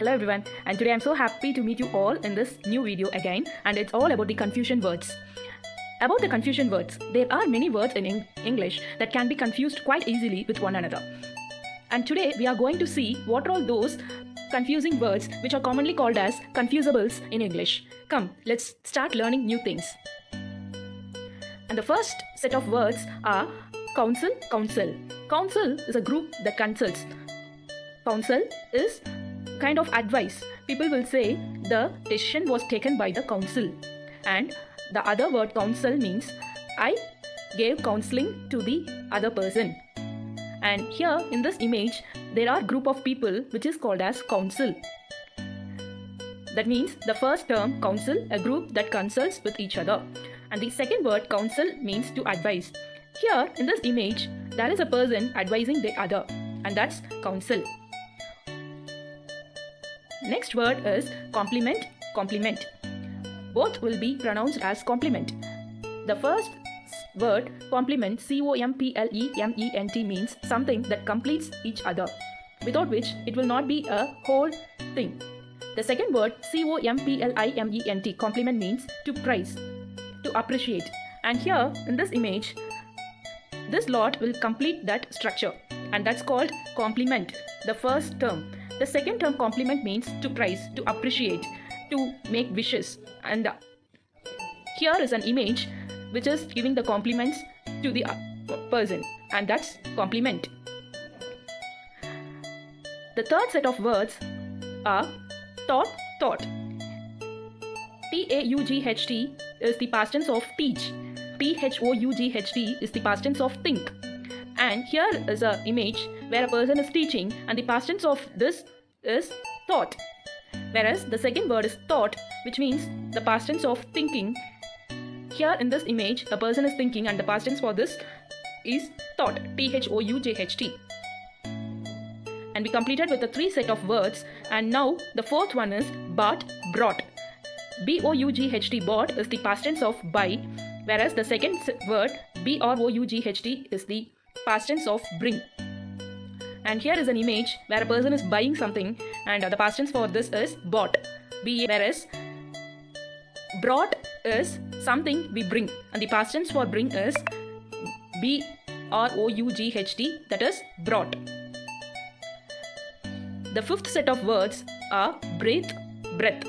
Hello everyone, and today I'm so happy to meet you all in this new video again, and it's all about the confusion words. About the confusion words, there are many words in English that can be confused quite easily with one another. And today we are going to see what are all those confusing words which are commonly called as confusables in English. Come, let's start learning new things. And the first set of words are counsel, counsel. Counsel is a group that consults. Counsel is kind of advice. People will say the decision was taken by the council. And the other word counsel means I gave counseling to the other person. And here in this image, there are group of people which is called as council. That means the first term council, a group that consults with each other. And the second word counsel means to advise. Here in this image, there is a person advising the other, and that's counsel. Next word is compliment, compliment. Both will be pronounced as compliment. The first word, compliment, complement, means something that completes each other, without which it will not be a whole thing. The second word, compliment, compliment means to praise, to appreciate. And here in this image, this lot will complete that structure, and that's called compliment, the first term. The second term, compliment, means to praise, to appreciate, to make wishes. And here is an image which is giving the compliments to the person, and that's compliment. The third set of words are thought, thought. T-A-U-G-H-T is the past tense of teach. T-H-O-U-G-H-T is the past tense of think. And here is an image where a person is teaching, and the past tense of this is thought. Whereas the second word is thought, which means the past tense of thinking. Here in this image, a person is thinking, and the past tense for this is thought. T-H-O-U-G-H-T. And we completed with the three set of words, and now the fourth one is bought, brought. B-O-U-G-H-T, bought, is the past tense of buy, whereas the second word, B-R-O-U-G-H-T, is the past tense of bring. And here is an image where a person is buying something, and the past tense for this is bought. Whereas brought is something we bring, and the past tense for bring is B-R-O-U-G-H-T, that is brought. The fifth set of words are breathe, breath.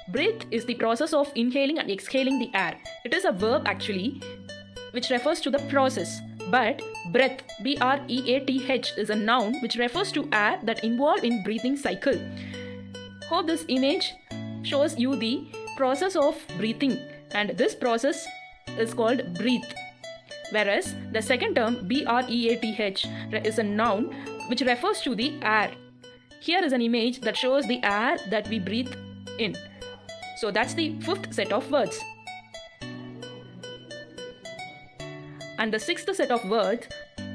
Breath is the process of inhaling and exhaling the air. It is a verb actually, which refers to the process. But breath, B-R-E-A-T-H, is a noun which refers to air that involved in breathing cycle. Hope this image shows you the process of breathing, and this process is called breathe. Whereas the second term, B-R-E-A-T-H, is a noun which refers to the air. Here is an image that shows the air that we breathe in. So that's the fifth set of words. And the sixth set of words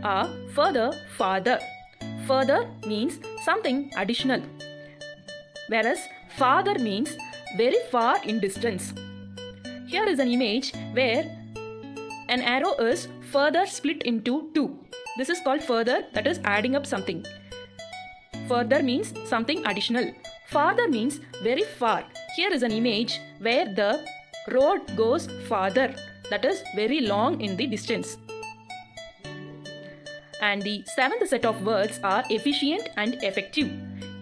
are further, farther. Further means something additional, whereas farther means very far in distance. Here is an image where an arrow is further split into two. This is called further, that is adding up something. Further means something additional. Farther means very far. Here is an image where the road goes farther, that is very long in the distance. And the seventh set of words are efficient and effective.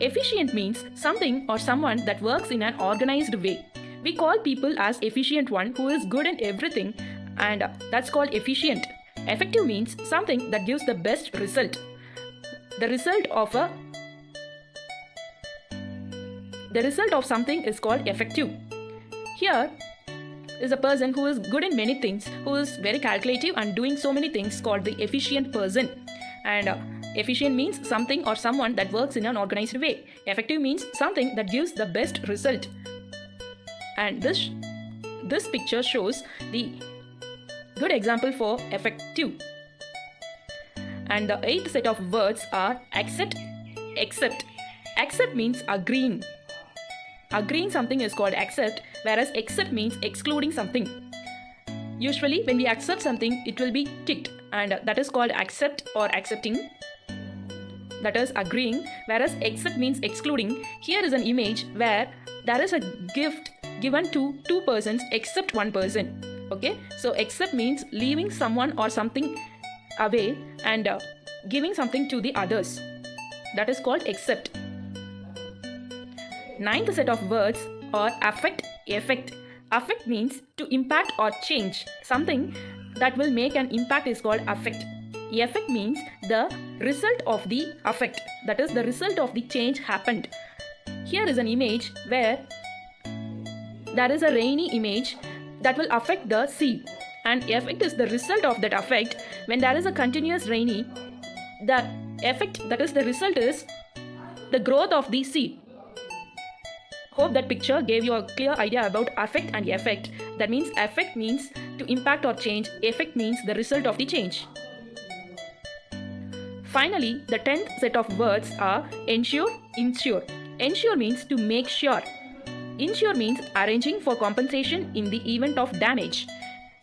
Efficient means something or someone that works in an organized way. We call people as efficient one who is good in everything, and that's called efficient. Effective means something that gives the best result. The result of something is called effective. Here is a person who is good in many things, who is very calculative and doing so many things, called the efficient person. And efficient means something or someone that works in an organized way. Effective means something that gives the best result. And this picture shows the good example for effective. And the eighth set of words are accept, accept. Accept means agreeing. Agreeing something is called accept, whereas accept means excluding something. Usually when we accept something, it will be ticked, and that is called accept or accepting. that is agreeing, whereas except means excluding. Here is an image where there is a gift given to two persons except one person. Okay, so except means leaving someone or something away and giving something to the others. That is called except. Ninth set of words are affect, effect. Affect means to impact or change. Something that will make an impact is called affect. Effect means the result of the affect. That is the result of the change happened. Here is an image where there is a rainy image that will affect the sea, and effect is the result of that effect. When there is a continuous rainy, the effect, that is the result, is the growth of the sea. Hope that picture gave you a clear idea about affect and effect. That means affect means to impact or change, effect means the result of the change. Finally, the 10th set of words are ensure, insure. Ensure means to make sure. Insure means arranging for compensation in the event of damage.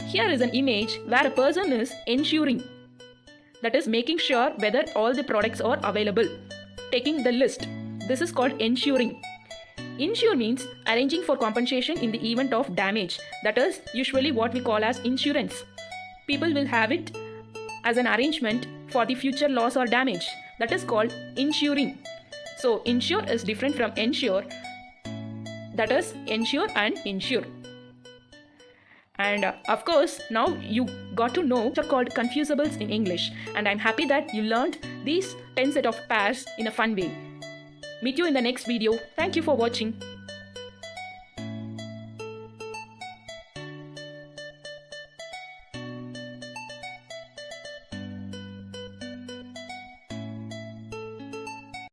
Here is an image where a person is ensuring, that is making sure whether all the products are available, taking the list. This is called ensuring. Insure means arranging for compensation in the event of damage. That is usually what we call as insurance. People will have it as an arrangement for the future loss or damage. That is called insuring. So insure is different from ensure. That is ensure and insure. And of course, now you got to know what are called confusables in English. And I'm happy that you learned these 10 set of pairs in a fun way. Meet you in the next video. Thank you for watching.